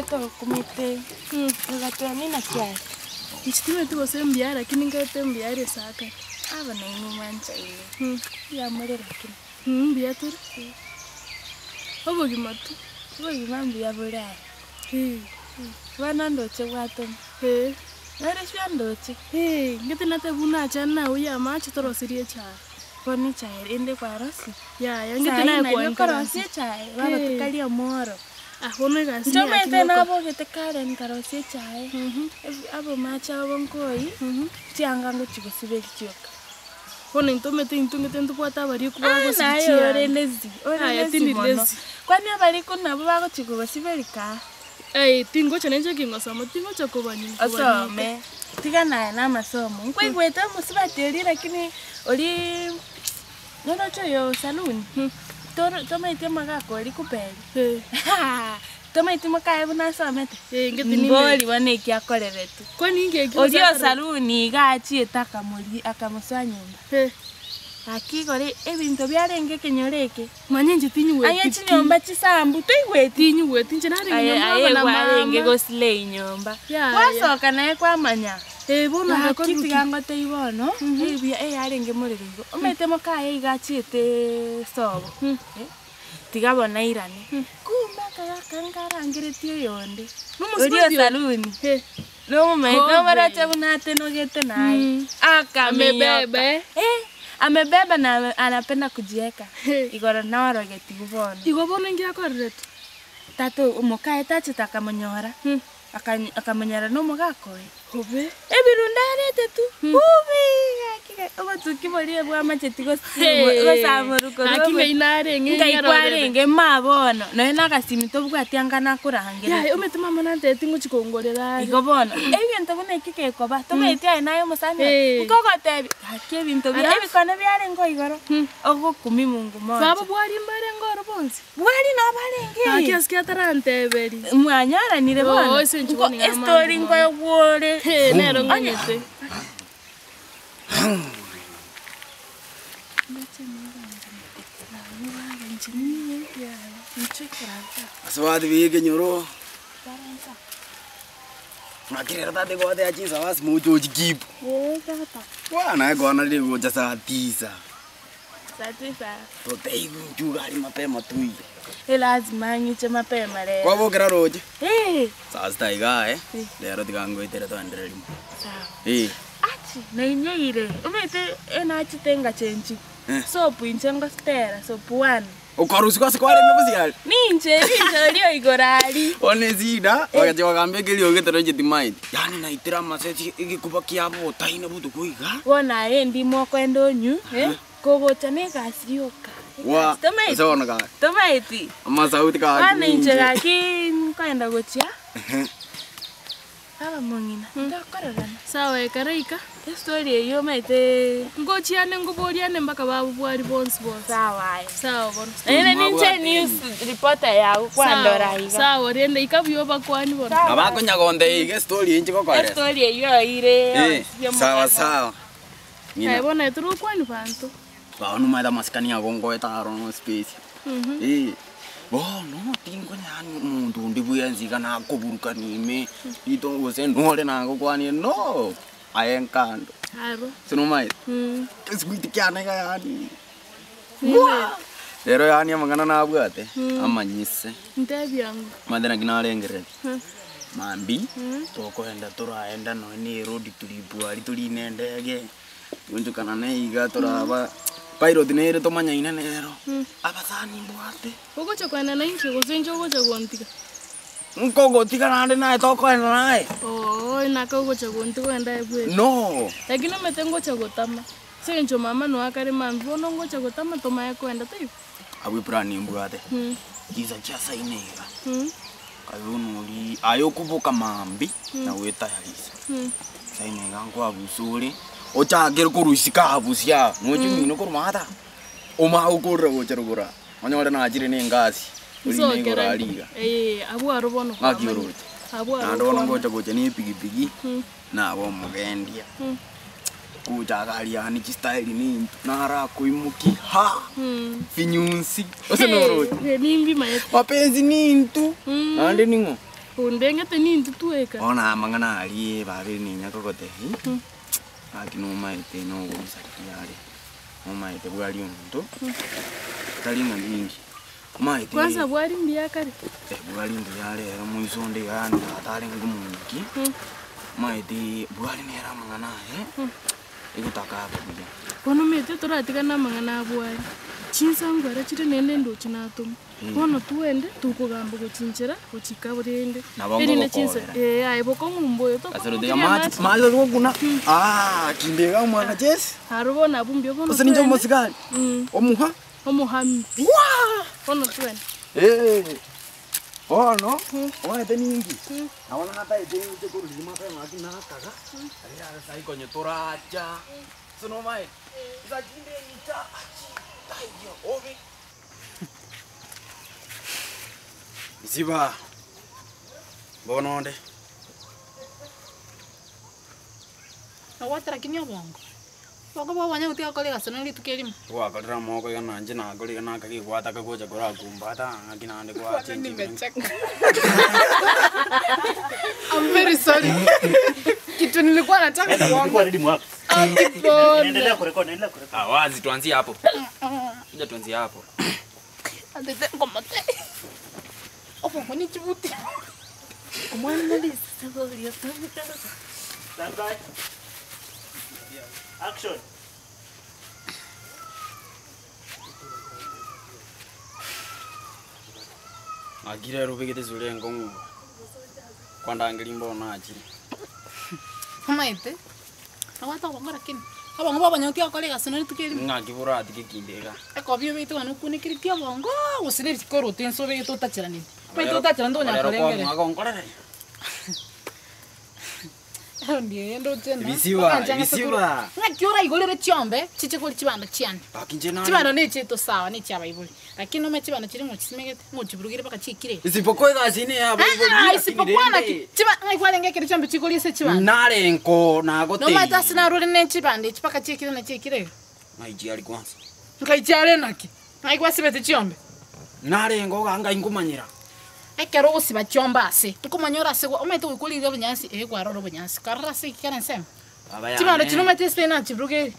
to kumite. Ngatoa nina kiasi. Nchitime tu kusembiara lakini ngatembiare saka. Aba na inu mancha ile. Ya mure lakini. Biatur. Obo gimatu. Obo gimambi ya bura. Wana ndoche wato. Nare shwa ndoche. Ngete nate buna chana uya machi toro sirie cha. Koni chai ende kwa rosi. Ya ngete nae kwa karosi chai. Baba tukalia moro. One gasi. Njome tena abo gete karen karosi chai. Abo macha abo nkoi. Tianga nguchiko sibeki choka. Kone ntomete intungete ntupata bari kuba gosi. Nayo orelezi. Orelezi mono. Kwani abari kuna baba gochiko basibelika. Tingo chanenje kingosomo tingo chakobani. Asome. Tiga na masomo. Nkwigweta musibati lakini oli nono choyo saluni. Toma itema gako ali kupeli. Toma itema kae buna somete. Ngeti ni ngoli waneki akoreretu. Kwani ngeke oli saluni gachi etaka muri akamuswa nyumba. Akigore ebintu byarenge kenyoreke. Manyenje tinywe. Ayachi nyumba chisambu toigweti tinywe tinje nari nyumba na marenge goslei nyumba. Wasoka naye kwa manya. Bona hakitigango te ibono. Ebia arenge muririgo. Ometemo kae igachiete sobo. Tigabona irani. Kuma kangarangiretio yonde. Oli saluni. No maracha bunate no gete naye. Akamebebe. Amebeba na anapenda kujieka. Igora na rogeti ubono. Igobona ngia koretu. Tato umukae tachi takamonyora. Akamonyora no mugakoi. Kobe. Ebirundarete tu. Ubi akike obatukibori bwa macheti gosamuruko. Akime inare nge mabono. No nagasimito bwatianga nakurangira. Ya umetema manante tingo chikongorera. Igobona. Ebintu bune kike koba. Tometia nayo musanya. Ngogotebi. Hakie bintu bya ebikona byare ngo igoro. Ogo kumi mungu mo. Baba bwari mbare ngoro bonzi. Bwari no barenge. Aki askia tarante beri. Mwanyara nire bona. Oh senchukoni ngama. Story ngo yogore. Nero nganyete. Aswadi bige nyoro. Makirera tate gote ya chisa was mucho jikipu. Wana gona ligo jasa tisa. Satisa. To teigu jugari mapema tui. Lazima nyiche mapema leo. Kwa bokera roje. Sasa iga lero tigango itere to andere limo. Sawa. Achi na inyeire. Umete enachitenga chenchi. Sopu inchenga stera sopu one. Ukarusi kwa sikwale nabasigal. Ninche lio igorali. Onezida wakaje wakambe kilio getero jetimaid. Yani na itira maseti igikuba kiabo taina butu kuiga. Wona endi moko endonyu, kogocha negasirioka. Wa sawana ka. Tomaiti. Ama sauti ka. Wana inchega ki kwenda gochia. Aba mongina. Ndakororana. Sawa ekaraika. Story yo mete ngochiane ngoboriane mpaka babu bwari bonsi bonsi. Sawa. Sawa bon. Ene ninche news reporter ya kwandora higa. Sawa rende ikabyo bakwani bon. Abako nyagonde ige story inchi kokore. Story yo ire. Sawa. Nina bona turu kwani panto. Ba no mai da maskani agongo etaro no space. No tingo nyani mundu ndibuya nzika na koburuka nime. Ito usendole nango kwani no. Ayenkando. Haro. Sino mai. Keswiti kyana yani. Lero yani amangana na abwate. Amanyise. Ntebi yangu. Madena ginarengere. Mambi. Toko enda turaenda no ni road tulibwari tuline ndege. Tunjukana neiga turaba. Pilot nere tomanya ina nero. Abasani mbwate. Ugocha kwana na inche gosenjo ugocha gontika. Nkogo tika nande nae toko enda nae. Inaka ugocha gontika enda ebwe. No. Lakini umetengo cha gotama. Senjo mama no akari mambi bono ngocha gotama toma yako enda tayo. Abu prani mbwate. Kiza chasa inega. Kayunuri ayokuvuka mambi na wetayarisa. Sainega ngo abusuri. Ochagera kurusika abusia mujumino kurumata oma ukura gocherugura manyore na ajire ne ngasi uri ne goraliga abu arubono ngakiruje abu arubono ngocha ni pigipigi na bo mugendia kujagali yani style ni nara kuimuki finyunsi osenoro nimbi maye mapenzi nintu ande ningo Undengete nindi tuweka. Ona mangana ali babiri ni nyakokote. Akino maite no gusakiyale. Omaite bwali omuntu. Kali ngandingi. Maite. Kwanza bwali mbiyakari. Bwali mbiyale era muisonde yani atale ngumunki. Maite bwali nera mangana ikutaka hapo kuja. Kono mete toratika na mangana bwali. Chinsangwara chire nende ndo chinatum. Kono tuende tukugamba guchinchira guchika burende. Eri na chinsa aibo ko mumboyo to. Asero de mati mazo ruguna. Kindega mwana Jesse. Harubona bumbyo kono. Usininjo musikali. Omuha. Omuhami. Wa! Kono tuende. Ono, ona teningi. Naona hata ite kurudi mapema akina kaka. Ari sai konyo toraja. Sono mai. Zakinde ita. Taiyo, ovi. Isiba. Bononde. Awatara kinyo bongo. Bongo bo wanya utia kolega sonali tukelimu. Wa kadra moko yana nje na kolega na kaki kwata kagoja kora kumbata akina ande kwa chinji. I'm very sorry. Kitu nilikuwa nataka kuongea. Nilikuwa ready mwako. Endelea kurekodi, endelea kurekodi. Wazi tuanzie hapo. Kuja tuanzie hapo. Andete ngoma te. Opo mwani chibuti. Omwana nalisa sabori ya tabuta. Stand by. Action. Agira rubegete zule ngongo. Kwanda ngilimbo nachi. Maite. Awata ngora kini. Abongo baba nyokia kolega sonali tukelimu. Ngakibura atikikindega. Eko byo bitu wanu kunikirikia bongo. Usine bikoro tenso beto tachirani. Beto tachirani ndo nyakorengere. Ngakongora. Ndiye ndo tena. Bisiba. Ngakiora igolere chiombe, chiche kuli chibanda chiani. Akinje nani? Chibanda ne cheto sawa ne chaba ibuli. Lakini no mechibanda chiri mu chisimegete, mu chiburugire paka chikire. Isipokuwa gazini hapo ibuli. Isipokuwa na chibanda ngikwale ngekere chiombe chikoli se chibanda. Narenko nagote. No mata sina rule ne chibanda chipaka chikire na chikire. Maiji ali kwanza. Ngaichale naki. Ngaikwa sibete chiombe. Narengo ganga ingumanyira. Ekero usiba chiomba ase. Tukumanyora ase omete ukulire bunyansi kwa roro bunyansi. Karara se kikana nsema. Chibanda chino mate sena chiburugire.